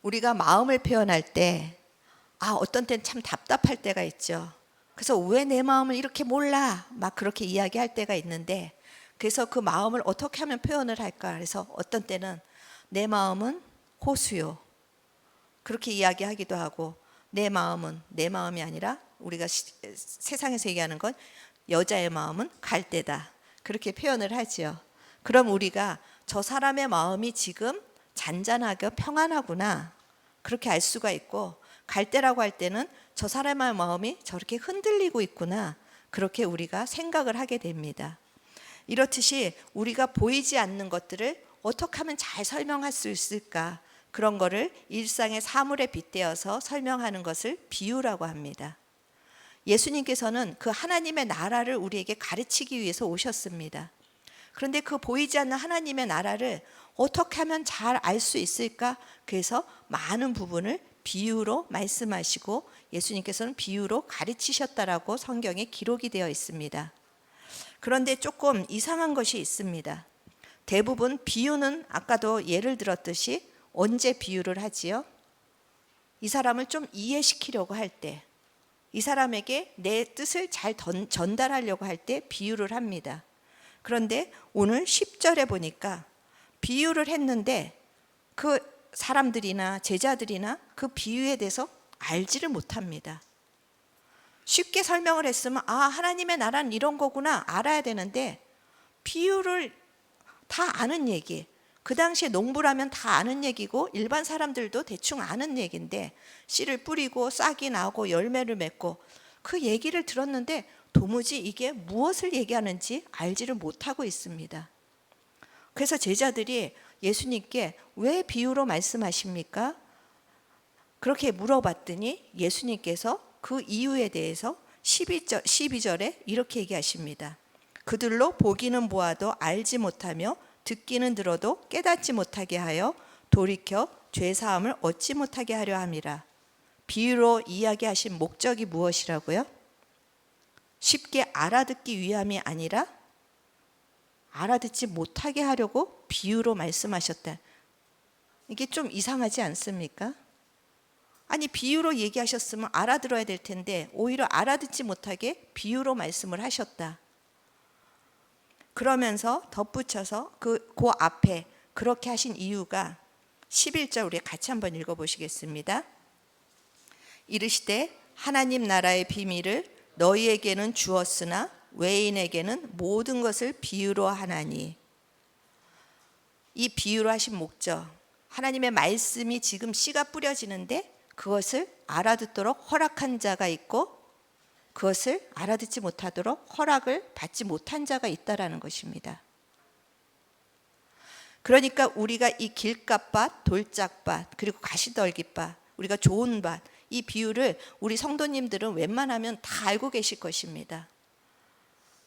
우리가 마음을 표현할 때 어떤 때는 참 답답할 때가 있죠. 그래서 왜 내 마음을 이렇게 몰라? 막 그렇게 이야기할 때가 있는데, 그래서 그 마음을 어떻게 하면 표현을 할까? 그래서 어떤 때는 내 마음은 호수요, 그렇게 이야기하기도 하고, 내 마음은 내 마음이 아니라 우리가 세상에서 얘기하는 건 여자의 마음은 갈대다, 그렇게 표현을 하지요. 그럼 우리가 저 사람의 마음이 지금 잔잔하고 평안하구나, 그렇게 알 수가 있고, 갈대라고 할 때는 저 사람의 마음이 저렇게 흔들리고 있구나, 그렇게 우리가 생각을 하게 됩니다. 이렇듯이 우리가 보이지 않는 것들을 어떻게 하면 잘 설명할 수 있을까, 그런 거를 일상의 사물에 빗대어서 설명하는 것을 비유라고 합니다. 예수님께서는 그 하나님의 나라를 우리에게 가르치기 위해서 오셨습니다. 그런데 그 보이지 않는 하나님의 나라를 어떻게 하면 잘 알 수 있을까? 그래서 많은 부분을 비유로 말씀하시고 예수님께서는 비유로 가르치셨다라고 성경에 기록이 되어 있습니다. 그런데 조금 이상한 것이 있습니다. 대부분 비유는 아까도 예를 들었듯이 언제 비유를 하지요? 이 사람을 좀 이해시키려고 할 때, 이 사람에게 내 뜻을 잘 전달하려고 할 때 비유를 합니다. 그런데 오늘 10절에 보니까 비유를 했는데 그 사람들이나 제자들이나 그 비유에 대해서 알지를 못합니다. 쉽게 설명을 했으면 하나님의 나라는 이런 거구나 알아야 되는데, 비유를 다 아는 얘기, 그 당시에 농부라면 다 아는 얘기고 일반 사람들도 대충 아는 얘기인데, 씨를 뿌리고 싹이 나고 열매를 맺고, 그 얘기를 들었는데 도무지 이게 무엇을 얘기하는지 알지를 못하고 있습니다. 그래서 제자들이 예수님께 왜 비유로 말씀하십니까? 그렇게 물어봤더니 예수님께서 그 이유에 대해서 12절에 이렇게 얘기하십니다. 그들로 보기는 보아도 알지 못하며 듣기는 들어도 깨닫지 못하게 하여 돌이켜 죄사함을 얻지 못하게 하려 함이라. 비유로 이야기하신 목적이 무엇이라고요? 쉽게 알아듣기 위함이 아니라 알아듣지 못하게 하려고 비유로 말씀하셨다. 이게 좀 이상하지 않습니까? 아니, 비유로 얘기하셨으면 알아들어야 될 텐데 오히려 알아듣지 못하게 비유로 말씀을 하셨다. 그러면서 덧붙여서 그 앞에 그렇게 하신 이유가 11절 우리 같이 한번 읽어보시겠습니다. 이르시되 하나님 나라의 비밀을 너희에게는 주었으나 외인에게는 모든 것을 비유로 하나니. 이 비유로 하신 목적, 하나님의 말씀이 지금 씨가 뿌려지는데 그것을 알아듣도록 허락한 자가 있고 그것을 알아듣지 못하도록 허락을 받지 못한 자가 있다라는 것입니다. 그러니까 우리가 이 길갓밭, 돌짝밭, 그리고 가시떨기밭, 우리가 좋은 밭, 이 비유를 우리 성도님들은 웬만하면 다 알고 계실 것입니다.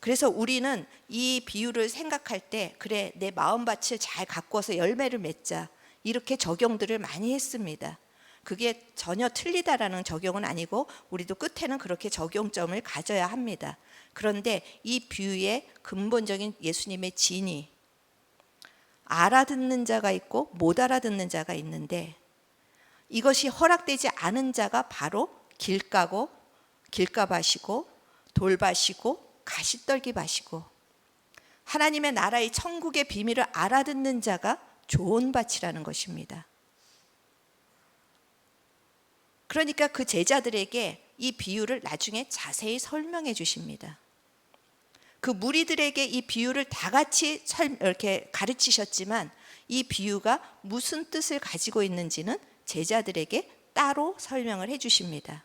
그래서 우리는 이 비유를 생각할 때 그래, 내 마음밭을 잘 가꿔서 열매를 맺자, 이렇게 적용들을 많이 했습니다. 그게 전혀 틀리다라는 적용은 아니고 우리도 끝에는 그렇게 적용점을 가져야 합니다. 그런데 이 비유의 근본적인 예수님의 진이, 알아듣는 자가 있고 못 알아듣는 자가 있는데, 이것이 허락되지 않은 자가 바로 길가밭이고 돌밭이고 가시떨기밭이고, 하나님의 나라의 천국의 비밀을 알아듣는 자가 좋은 밭이라는 것입니다. 그러니까 그 제자들에게 이 비유를 나중에 자세히 설명해 주십니다. 그 무리들에게 이 비유를 다 같이 이렇게 가르치셨지만 이 비유가 무슨 뜻을 가지고 있는지는 제자들에게 따로 설명을 해 주십니다.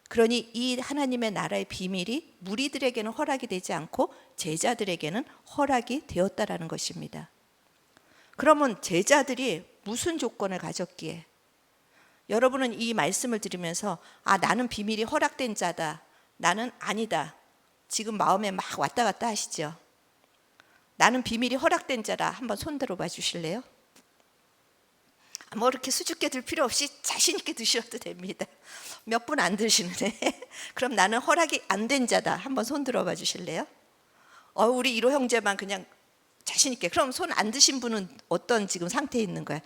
그러니 이 하나님의 나라의 비밀이 무리들에게는 허락이 되지 않고 제자들에게는 허락이 되었다라는 것입니다. 그러면 제자들이 무슨 조건을 가졌기에, 여러분은 이 말씀을 들으면서 나는 비밀이 허락된 자다, 나는 아니다, 지금 마음에 막 왔다 갔다 하시죠? 나는 비밀이 허락된 자라 한번 손 들어봐 주실래요? 뭐 이렇게 수줍게 들 필요 없이 자신 있게 드셔도 됩니다. 몇 분 안 드시는데 그럼 나는 허락이 안 된 자다, 한번 손 들어봐 주실래요? 우리 1호 형제만 그냥 자신 있게. 그럼 손 안 드신 분은 어떤 지금 상태에 있는 거야?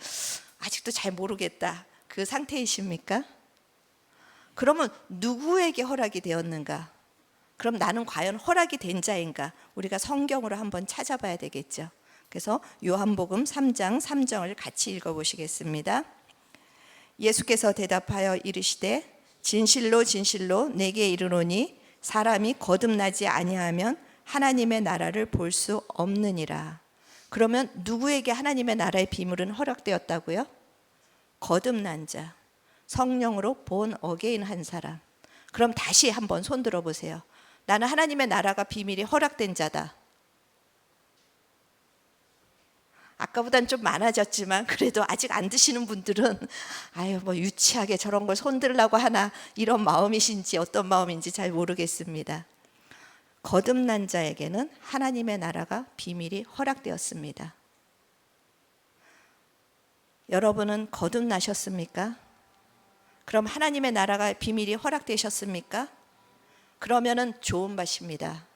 아직도 잘 모르겠다. 그 상태이십니까? 그러면 누구에게 허락이 되었는가? 그럼 나는 과연 허락이 된 자인가? 우리가 성경으로 한번 찾아봐야 되겠죠. 그래서 요한복음 3장 3절을 같이 읽어보시겠습니다. 예수께서 대답하여 이르시되 진실로 진실로 내게 이르노니 사람이 거듭나지 아니하면 하나님의 나라를 볼 수 없느니라. 그러면 누구에게 하나님의 나라의 비밀은 허락되었다고요? 거듭난 자, 성령으로 본 어게인 한 사람. 그럼 다시 한번 손 들어보세요. 나는 하나님의 나라가 비밀이 허락된 자다. 아까보단 좀 많아졌지만 그래도 아직 안 드시는 분들은 아유 뭐 유치하게 저런 걸 손들라고 하나 이런 마음이신지 어떤 마음인지 잘 모르겠습니다. 거듭난 자에게는 하나님의 나라가 비밀이 허락되었습니다. 여러분은 거듭나셨습니까? 그럼 하나님의 나라가 비밀이 허락되셨습니까? 그러면은 좋은 밭입니다.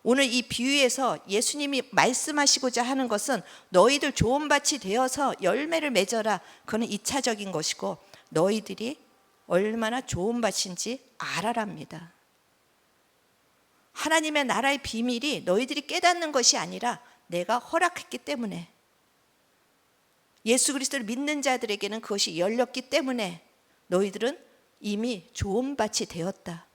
오늘 이 비유에서 예수님이 말씀하시고자 하는 것은 너희들 좋은 밭이 되어서 열매를 맺어라. 그건 2차적인 것이고 너희들이 얼마나 좋은 밭인지 알아랍니다. 하나님의 나라의 비밀이 너희들이 깨닫는 것이 아니라 내가 허락했기 때문에, 예수 그리스도를 믿는 자들에게는 그것이 열렸기 때문에 너희들은 이미 좋은 밭이 되었다.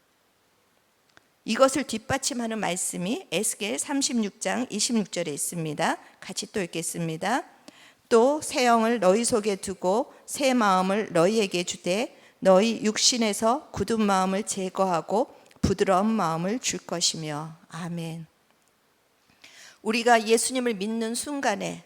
이것을 뒷받침하는 말씀이 에스겔 36장 26절에 있습니다. 같이 또 읽겠습니다. 또 새 영을 너희 속에 두고 새 마음을 너희에게 주되 너희 육신에서 굳은 마음을 제거하고 부드러운 마음을 줄 것이며. 아멘. 우리가 예수님을 믿는 순간에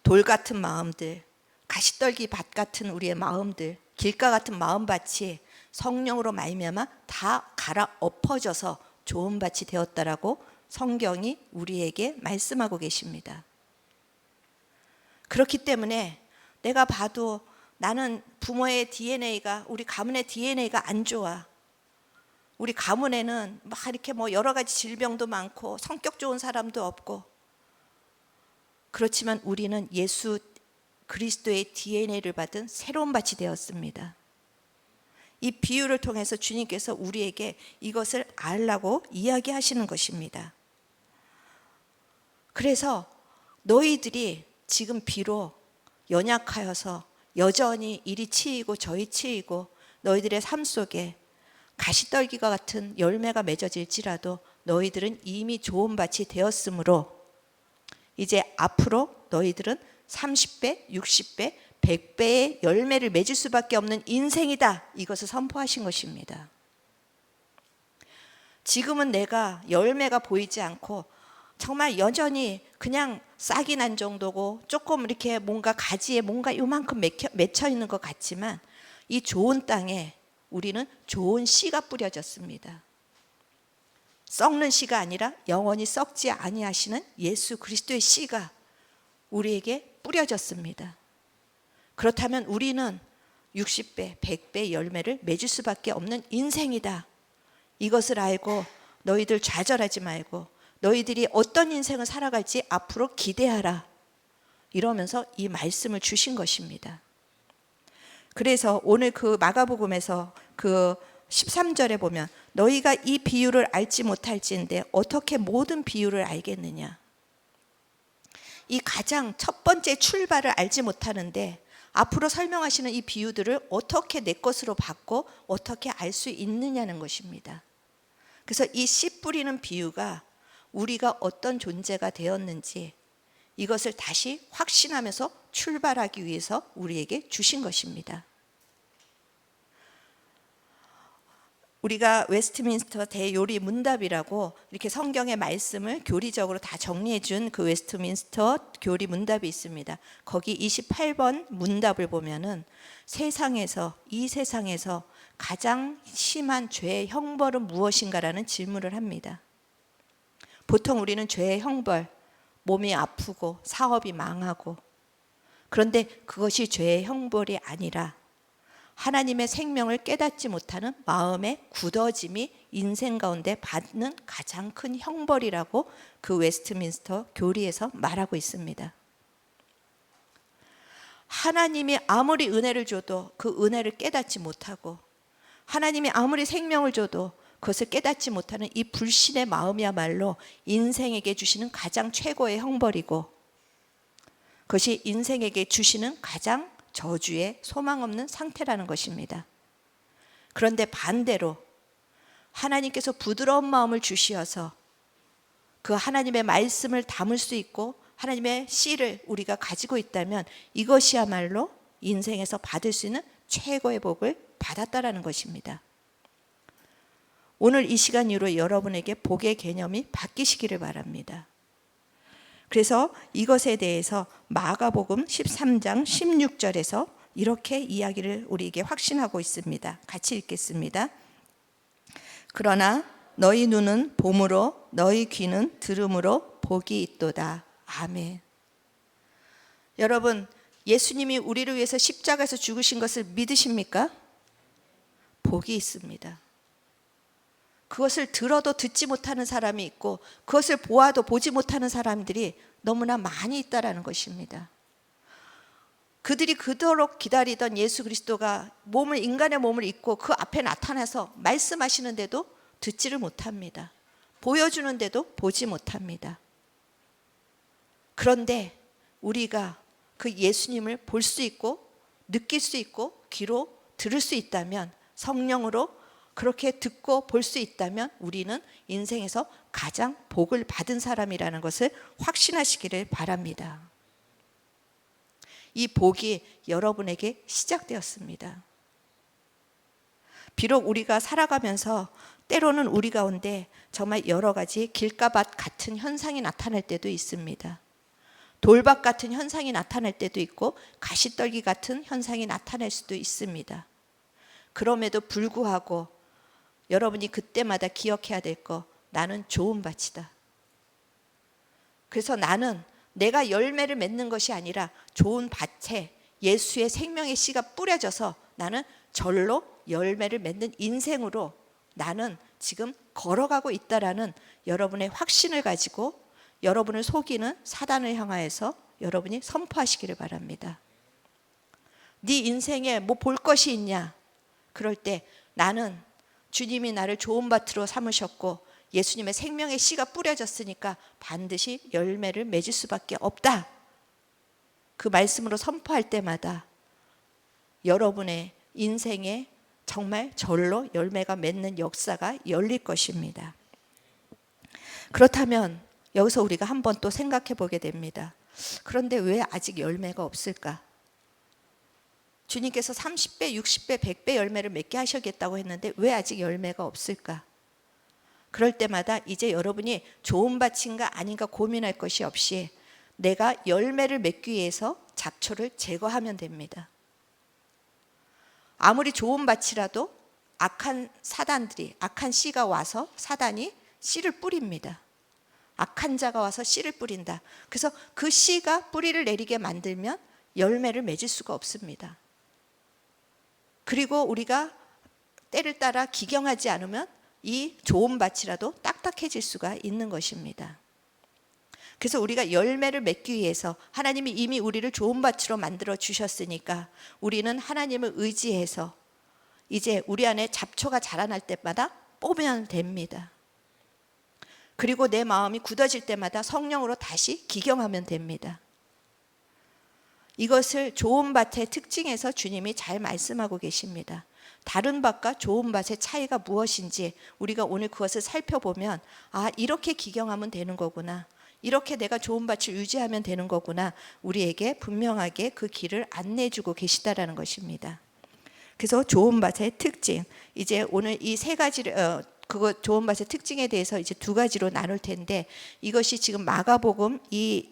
돌 같은 마음들, 가시떨기 밭 같은 우리의 마음들, 길가 같은 마음밭이 성령으로 말미암아 다 갈아 엎어져서 좋은 밭이 되었다라고 성경이 우리에게 말씀하고 계십니다. 그렇기 때문에 내가 봐도 나는 부모의 DNA가, 우리 가문의 DNA가 안 좋아. 우리 가문에는 막 이렇게 뭐 여러 가지 질병도 많고 성격 좋은 사람도 없고, 그렇지만 우리는 예수 그리스도의 DNA를 받은 새로운 밭이 되었습니다. 이 비유를 통해서 주님께서 우리에게 이것을 알라고 이야기하시는 것입니다. 그래서 너희들이 지금 비록 연약하여서 여전히 이리 치이고 저리 치이고 너희들의 삶 속에 가시떨기가 같은 열매가 맺어질지라도 너희들은 이미 좋은 밭이 되었으므로 이제 앞으로 너희들은 30배, 60배, 100배의 열매를 맺을 수밖에 없는 인생이다. 이것을 선포하신 것입니다. 지금은 내가 열매가 보이지 않고 정말 여전히 그냥 싹이 난 정도고 조금 이렇게 뭔가 가지에 뭔가 요만큼 맺혀 있는 것 같지만 이 좋은 땅에 우리는 좋은 씨가 뿌려졌습니다. 썩는 씨가 아니라 영원히 썩지 아니하시는 예수 그리스도의 씨가 우리에게 뿌려졌습니다. 그렇다면 우리는 60배, 100배 열매를 맺을 수밖에 없는 인생이다. 이것을 알고 너희들 좌절하지 말고 너희들이 어떤 인생을 살아갈지 앞으로 기대하라. 이러면서 이 말씀을 주신 것입니다. 그래서 오늘 그 마가복음에서 그 13절에 보면 너희가 이 비유를 알지 못할지인데 어떻게 모든 비유를 알겠느냐. 이 가장 첫 번째 출발을 알지 못하는데 앞으로 설명하시는 이 비유들을 어떻게 내 것으로 받고 어떻게 알 수 있느냐는 것입니다. 그래서 이 씨 뿌리는 비유가 우리가 어떤 존재가 되었는지 이것을 다시 확신하면서 출발하기 위해서 우리에게 주신 것입니다. 우리가 웨스트민스터 대요리 문답이라고 이렇게 성경의 말씀을 교리적으로 다 정리해 준 그 웨스트민스터 교리 문답이 있습니다. 거기 28번 문답을 보면은 이 세상에서 가장 심한 죄의 형벌은 무엇인가라는 질문을 합니다. 보통 우리는 죄의 형벌, 몸이 아프고 사업이 망하고, 그런데 그것이 죄의 형벌이 아니라 하나님의 생명을 깨닫지 못하는 마음의 굳어짐이 인생 가운데 받는 가장 큰 형벌이라고 그 웨스트민스터 교리에서 말하고 있습니다. 하나님이 아무리 은혜를 줘도 그 은혜를 깨닫지 못하고, 하나님이 아무리 생명을 줘도 그것을 깨닫지 못하는 이 불신의 마음이야말로 인생에게 주시는 가장 최고의 형벌이고, 그것이 인생에게 주시는 가장 저주의 소망 없는 상태라는 것입니다. 그런데 반대로 하나님께서 부드러운 마음을 주시어서 그 하나님의 말씀을 담을 수 있고 하나님의 씨를 우리가 가지고 있다면 이것이야말로 인생에서 받을 수 있는 최고의 복을 받았다라는 것입니다. 오늘 이 시간 이후로 여러분에게 복의 개념이 바뀌시기를 바랍니다. 그래서 이것에 대해서 마가복음 13장 16절에서 이렇게 이야기를 우리에게 확신하고 있습니다. 같이 읽겠습니다. 그러나 너희 눈은 봄으로 너희 귀는 들음으로 복이 있도다. 아멘. 여러분, 예수님이 우리를 위해서 십자가에서 죽으신 것을 믿으십니까? 복이 있습니다. 그것을 들어도 듣지 못하는 사람이 있고 그것을 보아도 보지 못하는 사람들이 너무나 많이 있다라는 것입니다. 그들이 그토록 기다리던 예수 그리스도가 인간의 몸을 입고 그 앞에 나타나서 말씀하시는데도 듣지를 못합니다. 보여주는데도 보지 못합니다. 그런데 우리가 그 예수님을 볼 수 있고 느낄 수 있고 귀로 들을 수 있다면, 성령으로 그렇게 듣고 볼 수 있다면 우리는 인생에서 가장 복을 받은 사람이라는 것을 확신하시기를 바랍니다. 이 복이 여러분에게 시작되었습니다. 비록 우리가 살아가면서 때로는 우리 가운데 정말 여러 가지 길가밭 같은 현상이 나타날 때도 있습니다. 돌밭 같은 현상이 나타날 때도 있고 가시떨기 같은 현상이 나타날 수도 있습니다. 그럼에도 불구하고 여러분이 그때마다 기억해야 될 거, 나는 좋은 밭이다. 그래서 나는 내가 열매를 맺는 것이 아니라 좋은 밭에 예수의 생명의 씨가 뿌려져서 나는 절로 열매를 맺는 인생으로 나는 지금 걸어가고 있다라는 여러분의 확신을 가지고 여러분을 속이는 사단을 향하여서 여러분이 선포하시기를 바랍니다. 네 인생에 뭐 볼 것이 있냐? 그럴 때 나는 주님이 나를 좋은 밭으로 삼으셨고 예수님의 생명의 씨가 뿌려졌으니까 반드시 열매를 맺을 수밖에 없다. 그 말씀으로 선포할 때마다 여러분의 인생에 정말 절로 열매가 맺는 역사가 열릴 것입니다. 그렇다면 여기서 우리가 한번 또 생각해 보게 됩니다. 그런데 왜 아직 열매가 없을까? 주님께서 30배, 60배, 100배 열매를 맺게 하셨겠다고 했는데 왜 아직 열매가 없을까? 그럴 때마다 이제 여러분이 좋은 밭인가 아닌가 고민할 것이 없이 내가 열매를 맺기 위해서 잡초를 제거하면 됩니다. 아무리 좋은 밭이라도 악한 사단들이, 악한 씨가 와서 사단이 씨를 뿌립니다. 악한 자가 와서 씨를 뿌린다. 그래서 그 씨가 뿌리를 내리게 만들면 열매를 맺을 수가 없습니다. 그리고 우리가 때를 따라 기경하지 않으면 이 좋은 밭이라도 딱딱해질 수가 있는 것입니다. 그래서 우리가 열매를 맺기 위해서 하나님이 이미 우리를 좋은 밭으로 만들어 주셨으니까 우리는 하나님을 의지해서 이제 우리 안에 잡초가 자라날 때마다 뽑으면 됩니다. 그리고 내 마음이 굳어질 때마다 성령으로 다시 기경하면 됩니다. 이것을 좋은 밭의 특징에서 주님이 잘 말씀하고 계십니다. 다른 밭과 좋은 밭의 차이가 무엇인지 우리가 오늘 그것을 살펴보면 이렇게 기경하면 되는 거구나. 이렇게 내가 좋은 밭을 유지하면 되는 거구나. 우리에게 분명하게 그 길을 안내해주고 계시다라는 것입니다. 그래서 좋은 밭의 특징, 이제 오늘 이 세 가지를 그거 좋은 밭의 특징에 대해서 이제 두 가지로 나눌 텐데 이것이 지금 마가복음 이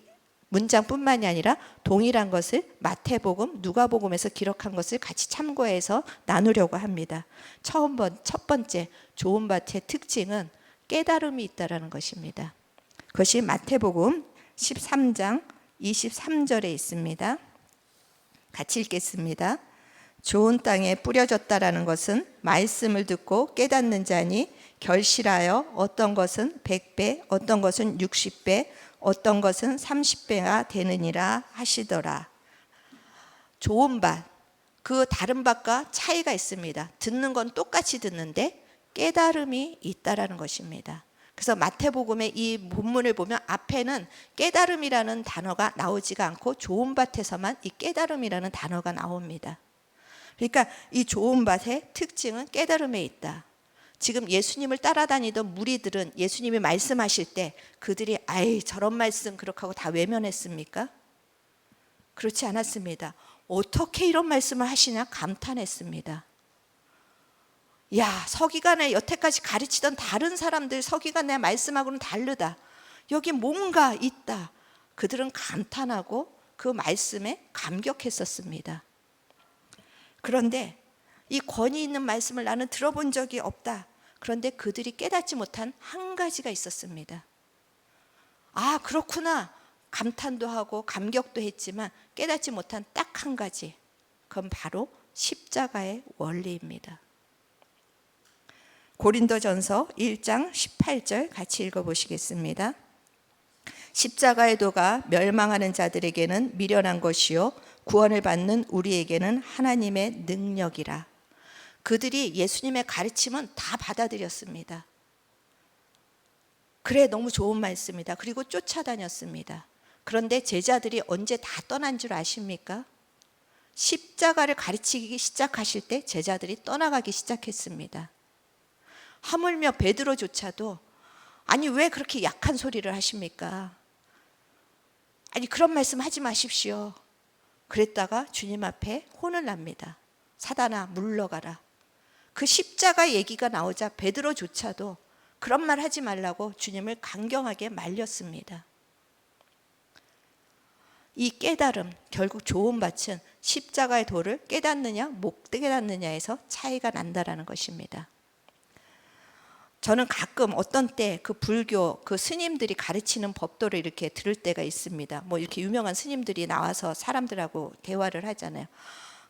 문장뿐만이 아니라 동일한 것을 마태복음, 누가복음에서 기록한 것을 같이 참고해서 나누려고 합니다. 첫 번째 좋은 밭의 특징은 깨달음이 있다라는 것입니다. 그것이 마태복음 13장 23절에 있습니다. 같이 읽겠습니다. 좋은 땅에 뿌려졌다라는 것은 말씀을 듣고 깨닫는 자니 결실하여 어떤 것은 100배, 어떤 것은 60배, 어떤 것은 30배가 되느니라 하시더라. 좋은 밭, 그 다른 밭과 차이가 있습니다. 듣는 건 똑같이 듣는데 깨달음이 있다라는 것입니다. 그래서 마태복음의 이 본문을 보면 앞에는 깨달음이라는 단어가 나오지가 않고 좋은 밭에서만 이 깨달음이라는 단어가 나옵니다. 그러니까 이 좋은 밭의 특징은 깨달음에 있다. 지금 예수님을 따라다니던 무리들은 예수님이 말씀하실 때 그들이 아이 저런 말씀 그렇게 하고 다 외면했습니까? 그렇지 않았습니다. 어떻게 이런 말씀을 하시냐 감탄했습니다. 야, 서기관의 여태까지 가르치던 다른 사람들 서기관의 말씀하고는 다르다. 여기 뭔가 있다. 그들은 감탄하고 그 말씀에 감격했었습니다. 그런데 이 권위 있는 말씀을 나는 들어본 적이 없다. 그런데 그들이 깨닫지 못한 한 가지가 있었습니다. 아, 그렇구나. 감탄도 하고 감격도 했지만 깨닫지 못한 딱 한 가지. 그건 바로 십자가의 원리입니다. 고린도전서 1장 18절 같이 읽어보시겠습니다. 십자가의 도가 멸망하는 자들에게는 미련한 것이요 구원을 받는 우리에게는 하나님의 능력이라. 그들이 예수님의 가르침은 다 받아들였습니다. 그래, 너무 좋은 말씀이다. 그리고 쫓아다녔습니다. 그런데 제자들이 언제 다 떠난 줄 아십니까? 십자가를 가르치기 시작하실 때 제자들이 떠나가기 시작했습니다. 하물며 베드로조차도 아니 왜 그렇게 약한 소리를 하십니까? 아니 그런 말씀 하지 마십시오. 그랬다가 주님 앞에 혼을 납니다. 사단아 물러가라. 그 십자가 얘기가 나오자 베드로조차도 그런 말 하지 말라고 주님을 강경하게 말렸습니다. 이 깨달음, 결국 좋은 밭은 십자가의 도를 깨닫느냐 못 깨닫느냐에서 차이가 난다라는 것입니다. 저는 가끔 어떤 때 그 불교 그 스님들이 가르치는 법도를 이렇게 들을 때가 있습니다. 뭐 이렇게 유명한 스님들이 나와서 사람들하고 대화를 하잖아요.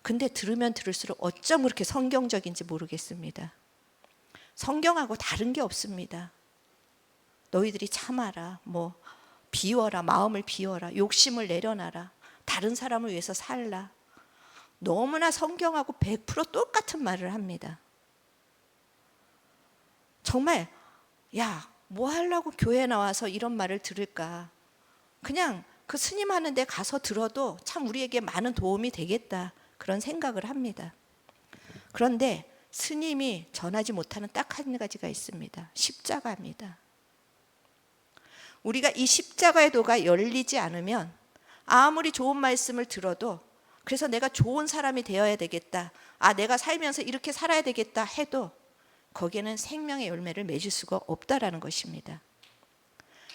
근데 들으면 들을수록 어쩜 그렇게 성경적인지 모르겠습니다. 성경하고 다른 게 없습니다. 너희들이 참아라, 뭐 비워라, 마음을 비워라, 욕심을 내려놔라, 다른 사람을 위해서 살라. 너무나 성경하고 100% 똑같은 말을 합니다. 정말 야, 뭐 하려고 교회 나와서 이런 말을 들을까? 그냥 그 스님 하는 데 가서 들어도 참 우리에게 많은 도움이 되겠다, 그런 생각을 합니다. 그런데 스님이 전하지 못하는 딱 한 가지가 있습니다. 십자가입니다. 우리가 이 십자가의 도가 열리지 않으면 아무리 좋은 말씀을 들어도, 그래서 내가 좋은 사람이 되어야 되겠다, 아 내가 살면서 이렇게 살아야 되겠다 해도 거기에는 생명의 열매를 맺을 수가 없다라는 것입니다.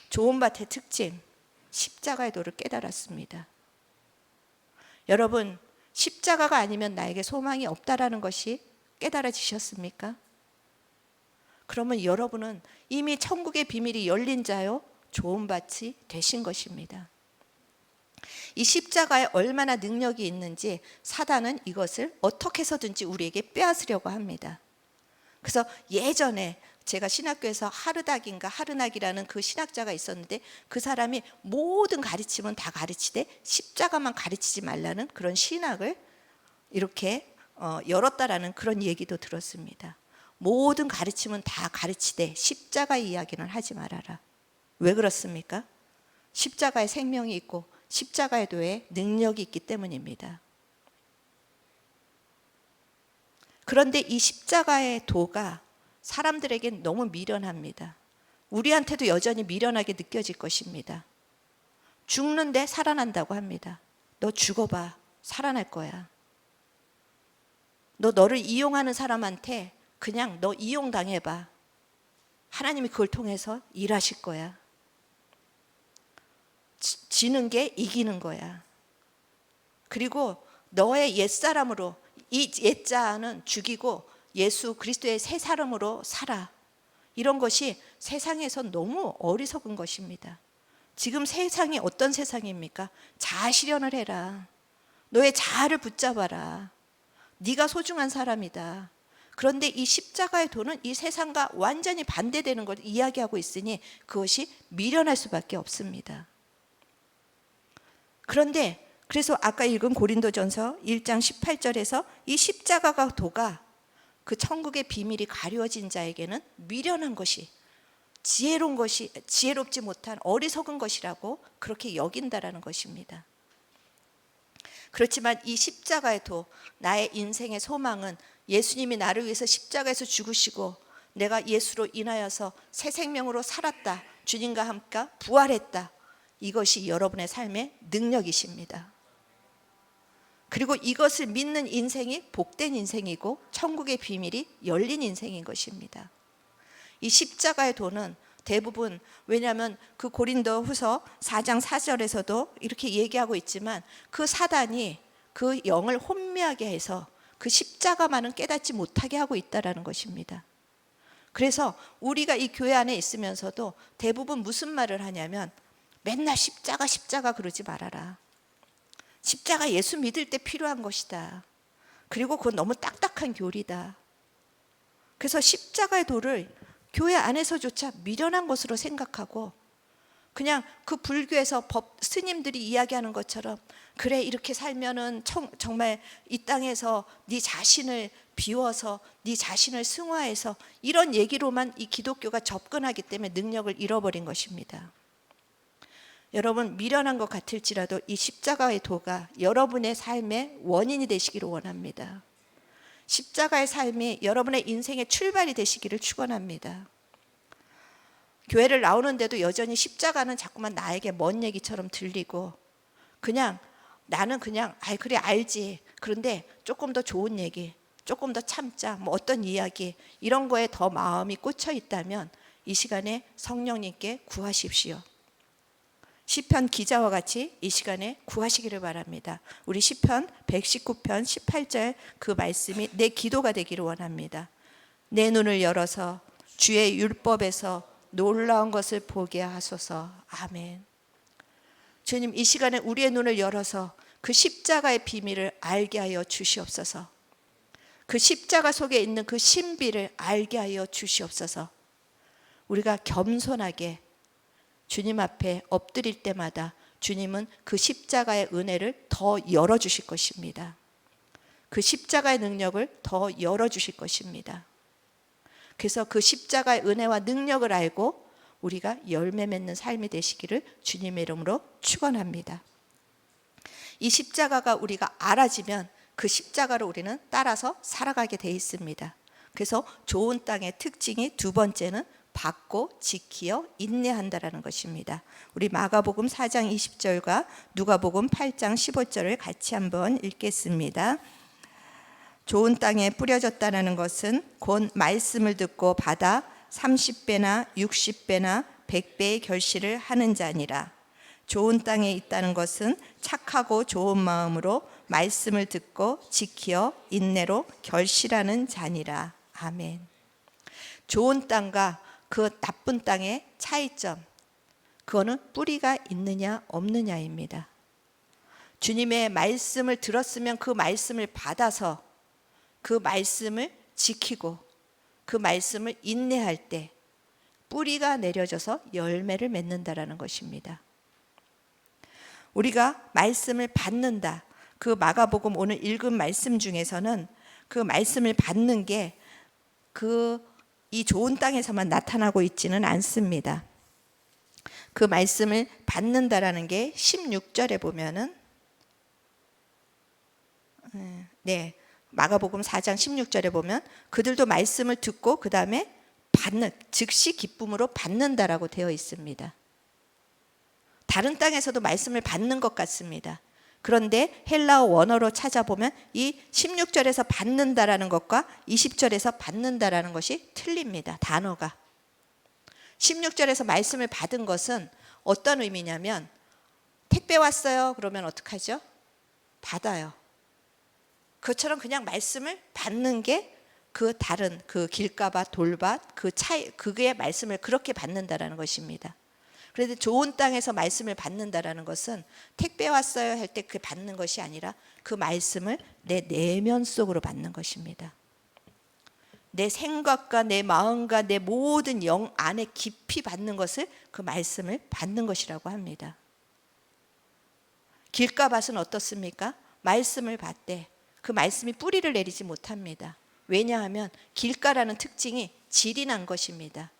좋은 밭의 특징, 십자가의 도를 깨달았습니다. 여러분, 십자가가 아니면 나에게 소망이 없다라는 것이 깨달아지셨습니까? 그러면 여러분은 이미 천국의 비밀이 열린 자요 좋은 밭이 되신 것입니다. 이 십자가에 얼마나 능력이 있는지 사단은 이것을 어떻게 해서든지 우리에게 빼앗으려고 합니다. 그래서 예전에 제가 신학교에서 하르낙이라는 그 신학자가 있었는데 그 사람이 모든 가르침은 다 가르치되 십자가만 가르치지 말라는 그런 신학을 이렇게 열었다라는 그런 얘기도 들었습니다. 모든 가르침은 다 가르치되 십자가 이야기는 하지 말아라. 왜 그렇습니까? 십자가에 생명이 있고 십자가의 도에 능력이 있기 때문입니다. 그런데 이 십자가의 도가 사람들에겐 너무 미련합니다. 우리한테도 여전히 미련하게 느껴질 것입니다. 죽는데 살아난다고 합니다. 너 죽어봐, 살아날 거야. 너를 이용하는 사람한테 그냥 너 이용당해봐. 하나님이 그걸 통해서 일하실 거야. 지는 게 이기는 거야. 그리고 너의 옛사람으로, 이 옛자는 죽이고 예수 그리스도의 새 사람으로 살아. 이런 것이 세상에서 너무 어리석은 것입니다. 지금 세상이 어떤 세상입니까? 자아 실현을 해라. 너의 자아를 붙잡아라. 네가 소중한 사람이다. 그런데 이 십자가의 도는 이 세상과 완전히 반대되는 걸 이야기하고 있으니 그것이 미련할 수밖에 없습니다. 그런데 그래서 아까 읽은 고린도전서 1장 18절에서 이 십자가가 도가 그 천국의 비밀이 가려진 자에게는 미련한 것이, 지혜로운 것이, 지혜롭지 못한 어리석은 것이라고 그렇게 여긴다라는 것입니다. 그렇지만 이 십자가의 도, 나의 인생의 소망은 예수님이 나를 위해서 십자가에서 죽으시고 내가 예수로 인하여서 새 생명으로 살았다, 주님과 함께 부활했다, 이것이 여러분의 삶의 능력이십니다. 그리고 이것을 믿는 인생이 복된 인생이고 천국의 비밀이 열린 인생인 것입니다. 이 십자가의 도는 대부분, 왜냐하면 그 고린도 후서 4장 4절에서도 이렇게 얘기하고 있지만 그 사단이 그 영을 혼미하게 해서 그 십자가만은 깨닫지 못하게 하고 있다는 것입니다. 그래서 우리가 이 교회 안에 있으면서도 대부분 무슨 말을 하냐면 맨날 십자가 십자가 그러지 말아라. 십자가 예수 믿을 때 필요한 것이다. 그리고 그건 너무 딱딱한 교리다. 그래서 십자가의 도를 교회 안에서조차 미련한 것으로 생각하고 그냥 그 불교에서 스님들이 이야기하는 것처럼 그래 이렇게 살면은 정말 이 땅에서 네 자신을 비워서 네 자신을 승화해서 이런 얘기로만 이 기독교가 접근하기 때문에 능력을 잃어버린 것입니다. 여러분, 미련한 것 같을지라도 이 십자가의 도가 여러분의 삶의 원인이 되시기를 원합니다. 십자가의 삶이 여러분의 인생의 출발이 되시기를 축원합니다. 교회를 나오는데도 여전히 십자가는 자꾸만 나에게 먼 얘기처럼 들리고 그냥 나는 그냥 그래 알지, 그런데 조금 더 좋은 얘기, 조금 더 참자, 뭐 어떤 이야기 이런 거에 더 마음이 꽂혀 있다면 이 시간에 성령님께 구하십시오. 시편 기자와 같이 이 시간에 구하시기를 바랍니다. 우리 시편 119편 18절 그 말씀이 내 기도가 되기를 원합니다. 내 눈을 열어서 주의 율법에서 놀라운 것을 보게 하소서. 아멘. 주님, 이 시간에 우리의 눈을 열어서 그 십자가의 비밀을 알게 하여 주시옵소서. 그 십자가 속에 있는 그 신비를 알게 하여 주시옵소서. 우리가 겸손하게 주님 앞에 엎드릴 때마다 주님은 그 십자가의 은혜를 더 열어주실 것입니다. 그 십자가의 능력을 더 열어주실 것입니다. 그래서 그 십자가의 은혜와 능력을 알고 우리가 열매 맺는 삶이 되시기를 주님의 이름으로 축원합니다. 이 십자가가 우리가 알아지면 그 십자가를 우리는 따라서 살아가게 돼 있습니다. 그래서 좋은 땅의 특징이 두 번째는 받고 지키어 인내한다라는 것입니다. 우리 마가복음 4장 20절과 누가복음 8장 15절을 같이 한번 읽겠습니다. 좋은 땅에 뿌려졌다는 것은 곧 말씀을 듣고 받아 30배나 60배나 100배의 결실을 하는 자니라. 좋은 땅에 있다는 것은 착하고 좋은 마음으로 말씀을 듣고 지키어 인내로 결실하는 자니라. 아멘. 좋은 땅과 그 나쁜 땅의 차이점, 그거는 뿌리가 있느냐 없느냐입니다. 주님의 말씀을 들었으면 그 말씀을 받아서 그 말씀을 지키고 그 말씀을 인내할 때 뿌리가 내려져서 열매를 맺는다라는 것입니다. 우리가 말씀을 받는다. 그 마가복음 오늘 읽은 말씀 중에서는 그 말씀을 받는 게 이 좋은 땅에서만 나타나고 있지는 않습니다. 그 말씀을 받는다라는 게 16절에 보면은 마가복음 4장 16절에 보면 그들도 말씀을 듣고 그 다음에 받는, 즉시 기쁨으로 받는다라고 되어 있습니다. 다른 땅에서도 말씀을 받는 것 같습니다. 그런데 헬라어 원어로 찾아보면 이 16절에서 받는다라는 것과 20절에서 받는다라는 것이 틀립니다. 단어가. 16절에서 말씀을 받은 것은 어떤 의미냐면 택배 왔어요. 그러면 어떡하죠? 받아요. 그것처럼 그냥 말씀을 받는 게 그 다른 그 길가밭, 돌밭, 그 차이, 그게 말씀을 그렇게 받는다라는 것입니다. 그런데 좋은 땅에서 말씀을 받는다라는 것은 택배 왔어요 할 때 그 받는 것이 아니라 그 말씀을 내 내면 속으로 받는 것입니다. 내 생각과 내 마음과 내 모든 영 안에 깊이 받는 것을 그 말씀을 받는 것이라고 합니다. 길가밭은 어떻습니까? 말씀을 받되 그 말씀이 뿌리를 내리지 못합니다. 왜냐하면 길가라는 특징이 질이 난 것입니다.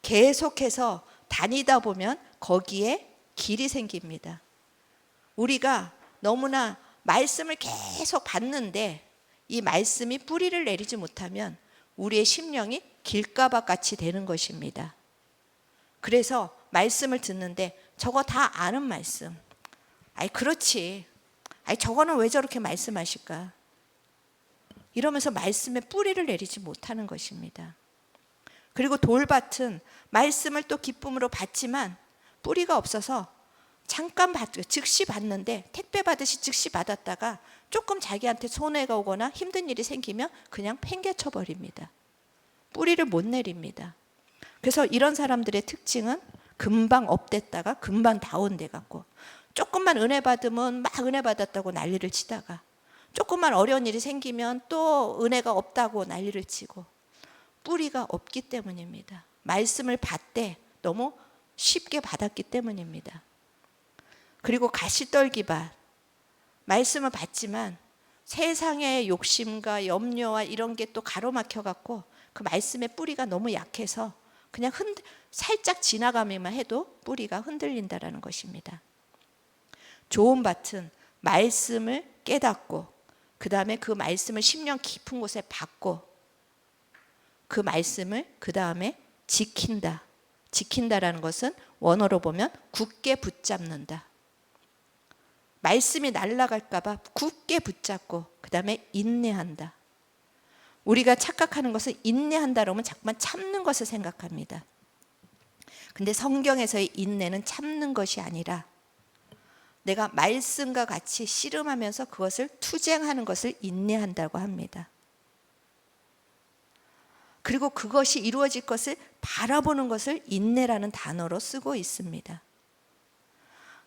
계속해서 다니다 보면 거기에 길이 생깁니다. 우리가 너무나 말씀을 계속 받는데 이 말씀이 뿌리를 내리지 못하면 우리의 심령이 길가밭 같이 되는 것입니다. 그래서 말씀을 듣는데 저거 다 아는 말씀. 아이 그렇지. 아이 저거는 왜 저렇게 말씀하실까? 이러면서 말씀에 뿌리를 내리지 못하는 것입니다. 그리고 돌밭은 말씀을 또 기쁨으로 받지만 뿌리가 없어서 잠깐 즉시 받는데 택배 받듯이 즉시 받았다가 조금 자기한테 손해가 오거나 힘든 일이 생기면 그냥 팽개쳐 버립니다. 뿌리를 못 내립니다. 그래서 이런 사람들의 특징은 금방 업됐다가 금방 다운돼 갖고 조금만 은혜 받으면 막 은혜 받았다고 난리를 치다가 조금만 어려운 일이 생기면 또 은혜가 없다고 난리를 치고 뿌리가 없기 때문입니다. 말씀을 받되 너무 쉽게 받았기 때문입니다. 그리고 가시떨기밭, 말씀을 받지만 세상의 욕심과 염려와 이런 게 또 가로막혀 갖고 그 말씀의 뿌리가 너무 약해서 그냥 살짝 지나가기만 해도 뿌리가 흔들린다라는 것입니다. 좋은 밭은 말씀을 깨닫고 그 다음에 그 말씀을 심령 깊은 곳에 받고 그 말씀을 그 다음에 지킨다. 지킨다라는 것은 원어로 보면 굳게 붙잡는다. 말씀이 날아갈까 봐 굳게 붙잡고 그 다음에 인내한다. 우리가 착각하는 것은 인내한다 그러면 자꾸만 참는 것을 생각합니다. 근데 성경에서의 인내는 참는 것이 아니라 내가 말씀과 같이 씨름하면서 그것을 투쟁하는 것을 인내한다고 합니다. 그리고 그것이 이루어질 것을 바라보는 것을 인내라는 단어로 쓰고 있습니다.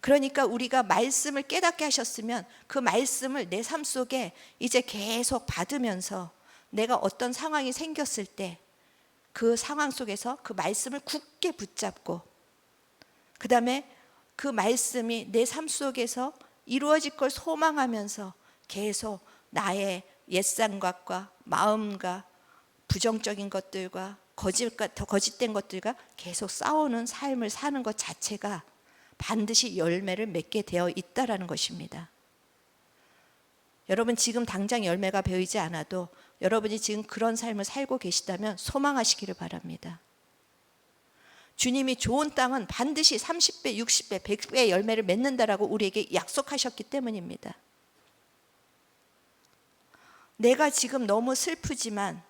그러니까 우리가 말씀을 깨닫게 하셨으면 그 말씀을 내 삶 속에 이제 계속 받으면서 내가 어떤 상황이 생겼을 때 그 상황 속에서 그 말씀을 굳게 붙잡고 그 다음에 그 말씀이 내 삶 속에서 이루어질 걸 소망하면서 계속 나의 옛 생각과 마음과 부정적인 것들과 거짓된 것들과 계속 싸우는 삶을 사는 것 자체가 반드시 열매를 맺게 되어 있다라는 것입니다. 여러분 지금 당장 열매가 보이지 않아도 여러분이 지금 그런 삶을 살고 계시다면 소망하시기를 바랍니다. 주님이 좋은 땅은 반드시 30배, 60배, 100배의 열매를 맺는다라고 우리에게 약속하셨기 때문입니다. 내가 지금 너무 슬프지만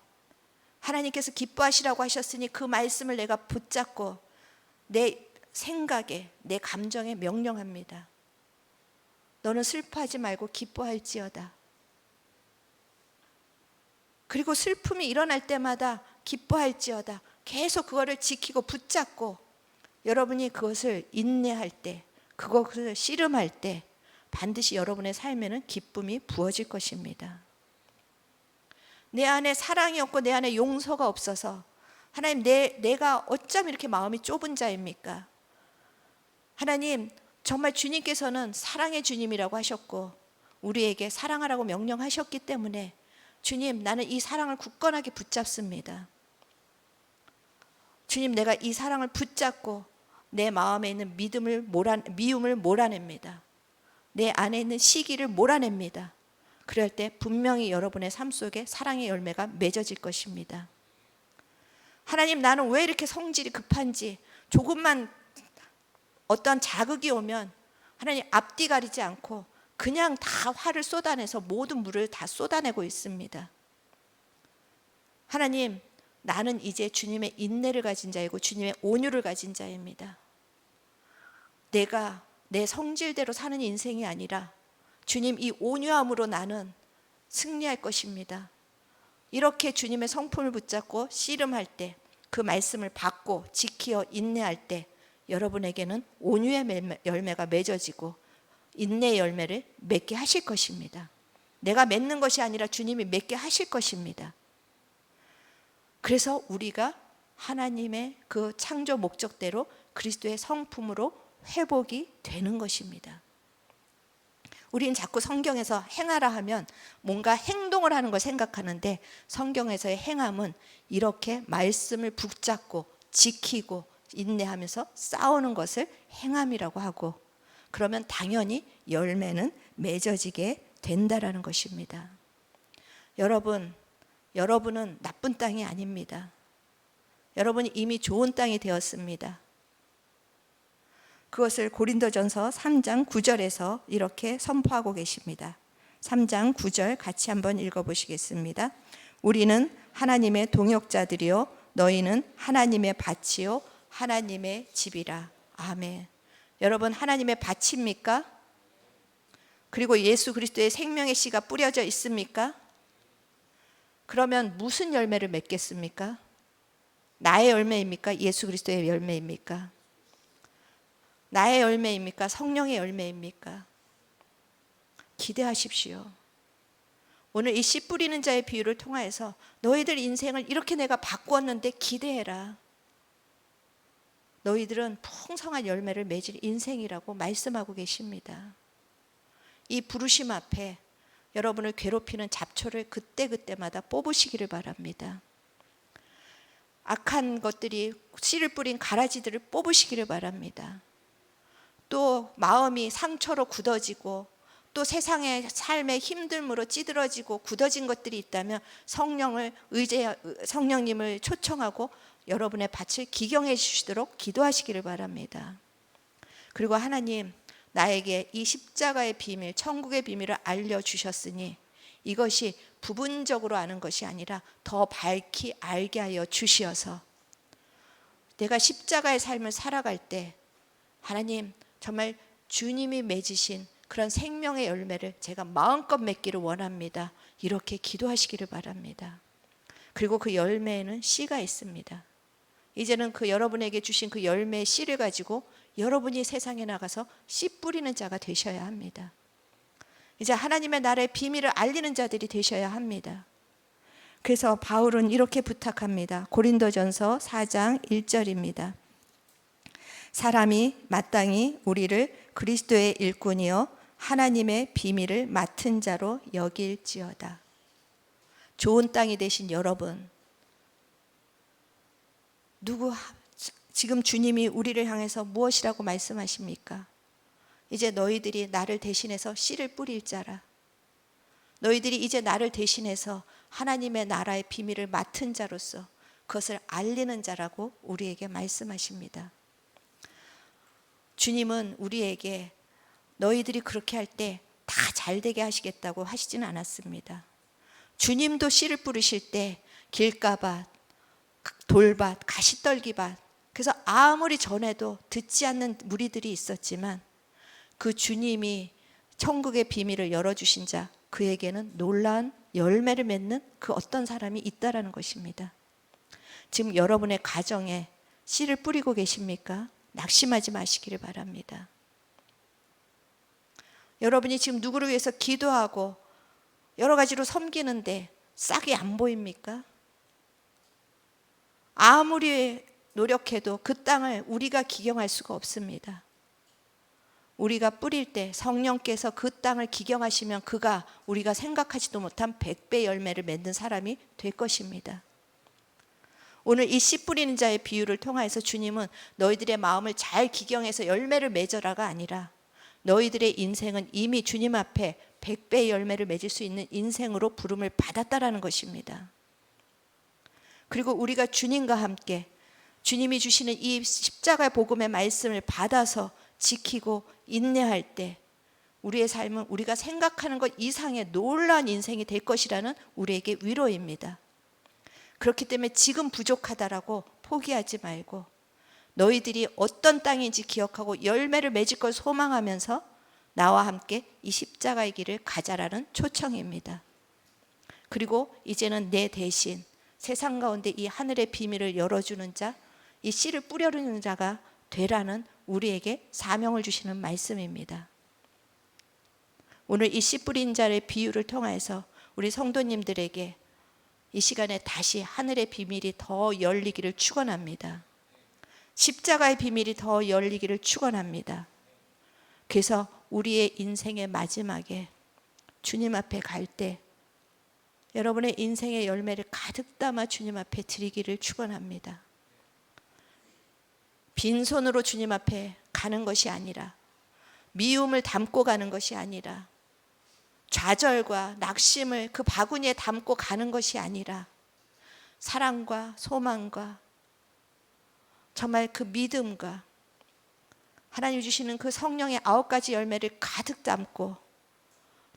하나님께서 기뻐하시라고 하셨으니 그 말씀을 내가 붙잡고 내 생각에, 내 감정에 명령합니다. 너는 슬퍼하지 말고 기뻐할지어다. 그리고 슬픔이 일어날 때마다 기뻐할지어다. 계속 그거를 지키고 붙잡고 여러분이 그것을 인내할 때, 그것을 씨름할 때 반드시 여러분의 삶에는 기쁨이 부어질 것입니다. 내 안에 사랑이 없고 내 안에 용서가 없어서 하나님 내가 어쩜 이렇게 마음이 좁은 자입니까? 하나님 정말 주님께서는 사랑의 주님이라고 하셨고 우리에게 사랑하라고 명령하셨기 때문에 주님 나는 이 사랑을 굳건하게 붙잡습니다. 주님 내가 이 사랑을 붙잡고 내 마음에 있는 미움을 몰아냅니다. 내 안에 있는 시기를 몰아냅니다. 그럴 때 분명히 여러분의 삶 속에 사랑의 열매가 맺어질 것입니다. 하나님 나는 왜 이렇게 성질이 급한지 조금만 어떤 자극이 오면 하나님 앞뒤 가리지 않고 그냥 다 화를 쏟아내서 모든 물을 다 쏟아내고 있습니다. 하나님 나는 이제 주님의 인내를 가진 자이고 주님의 온유를 가진 자입니다. 내가 내 성질대로 사는 인생이 아니라 주님 이 온유함으로 나는 승리할 것입니다. 이렇게 주님의 성품을 붙잡고 씨름할 때 그 말씀을 받고 지키어 인내할 때 여러분에게는 온유의 열매가 맺어지고 인내의 열매를 맺게 하실 것입니다. 내가 맺는 것이 아니라 주님이 맺게 하실 것입니다. 그래서 우리가 하나님의 그 창조 목적대로 그리스도의 성품으로 회복이 되는 것입니다. 우리는 자꾸 성경에서 행하라 하면 뭔가 행동을 하는 걸 생각하는데, 성경에서의 행함은 이렇게 말씀을 붙잡고 지키고 인내하면서 싸우는 것을 행함이라고 하고, 그러면 당연히 열매는 맺어지게 된다라는 것입니다. 여러분은 나쁜 땅이 아닙니다. 여러분이 이미 좋은 땅이 되었습니다. 그것을 고린도전서 3장 9절에서 이렇게 선포하고 계십니다. 3장 9절 같이 한번 읽어보시겠습니다. 우리는 하나님의 동역자들이요 너희는 하나님의 밭이요 하나님의 집이라. 아멘. 여러분, 하나님의 밭입니까? 그리고 예수 그리스도의 생명의 씨가 뿌려져 있습니까? 그러면 무슨 열매를 맺겠습니까? 나의 열매입니까? 예수 그리스도의 열매입니까? 나의 열매입니까? 성령의 열매입니까? 기대하십시오. 오늘 이 씨 뿌리는 자의 비유를 통하여서 너희들 인생을 이렇게 내가 바꾸었는데 기대해라. 너희들은 풍성한 열매를 맺을 인생이라고 말씀하고 계십니다. 이 부르심 앞에 여러분을 괴롭히는 잡초를 그때그때마다 뽑으시기를 바랍니다. 악한 것들이 씨를 뿌린 가라지들을 뽑으시기를 바랍니다. 또 마음이 상처로 굳어지고 또 세상의 삶의 힘듦으로 찌들어지고 굳어진 것들이 있다면 성령님을 초청하고 여러분의 밭을 기경해 주시도록 기도하시기를 바랍니다. 그리고 하나님, 나에게 이 십자가의 비밀, 천국의 비밀을 알려주셨으니 이것이 부분적으로 아는 것이 아니라 더 밝히 알게 하여 주시어서 내가 십자가의 삶을 살아갈 때 하나님, 정말 주님이 맺으신 그런 생명의 열매를 제가 마음껏 맺기를 원합니다. 이렇게 기도하시기를 바랍니다. 그리고 그 열매에는 씨가 있습니다. 이제는 그 여러분에게 주신 그 열매의 씨를 가지고 여러분이 세상에 나가서 씨 뿌리는 자가 되셔야 합니다. 이제 하나님의 나라의 비밀을 알리는 자들이 되셔야 합니다. 그래서 바울은 이렇게 부탁합니다. 고린도전서 4장 1절입니다. 사람이 마땅히 우리를 그리스도의 일꾼이요 하나님의 비밀을 맡은 자로 여길지어다. 좋은 땅이 되신 여러분, 지금 주님이 우리를 향해서 무엇이라고 말씀하십니까? 이제 너희들이 나를 대신해서 씨를 뿌릴 자라. 너희들이 이제 나를 대신해서 하나님의 나라의 비밀을 맡은 자로서 그것을 알리는 자라고 우리에게 말씀하십니다. 주님은 우리에게 너희들이 그렇게 할 때 다 잘되게 하시겠다고 하시지는 않았습니다. 주님도 씨를 뿌리실 때 길가밭, 돌밭, 가시떨기밭, 그래서 아무리 전해도 듣지 않는 무리들이 있었지만 그 주님이 천국의 비밀을 열어주신 자, 그에게는 놀라운 열매를 맺는 그 어떤 사람이 있다라는 것입니다. 지금 여러분의 가정에 씨를 뿌리고 계십니까? 낙심하지 마시기를 바랍니다. 여러분이 지금 누구를 위해서 기도하고 여러 가지로 섬기는데 싹이 안 보입니까? 아무리 노력해도 그 땅을 우리가 기경할 수가 없습니다. 우리가 뿌릴 때 성령께서 그 땅을 기경하시면 그가 우리가 생각하지도 못한 100배 열매를 맺는 사람이 될 것입니다. 오늘 이 씨 뿌리는 자의 비유를 통해서 주님은 너희들의 마음을 잘 기경해서 열매를 맺어라가 아니라 너희들의 인생은 이미 주님 앞에 100배의 열매를 맺을 수 있는 인생으로 부름을 받았다라는 것입니다. 그리고 우리가 주님과 함께 주님이 주시는 이 십자가의 복음의 말씀을 받아서 지키고 인내할 때 우리의 삶은 우리가 생각하는 것 이상의 놀라운 인생이 될 것이라는 우리에게 위로입니다. 그렇기 때문에 지금 부족하다라고 포기하지 말고 너희들이 어떤 땅인지 기억하고 열매를 맺을 걸 소망하면서 나와 함께 이 십자가의 길을 가자라는 초청입니다. 그리고 이제는 내 대신 세상 가운데 이 하늘의 비밀을 열어주는 자, 이 씨를 뿌려주는 자가 되라는 우리에게 사명을 주시는 말씀입니다. 오늘 이 씨 뿌린 자의 비유를 통해서 우리 성도님들에게 이 시간에 다시 하늘의 비밀이 더 열리기를 축원합니다. 십자가의 비밀이 더 열리기를 축원합니다. 그래서 우리의 인생의 마지막에 주님 앞에 갈 때 여러분의 인생의 열매를 가득 담아 주님 앞에 드리기를 축원합니다. 빈손으로 주님 앞에 가는 것이 아니라, 미움을 담고 가는 것이 아니라, 좌절과 낙심을 그 바구니에 담고 가는 것이 아니라, 사랑과 소망과 정말 그 믿음과 하나님 주시는 그 성령의 9가지 열매를 가득 담고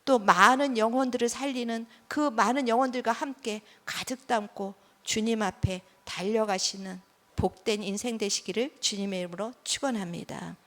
또 많은 영혼들을 살리는 그 많은 영혼들과 함께 가득 담고 주님 앞에 달려가시는 복된 인생 되시기를 주님의 이름으로 축원합니다.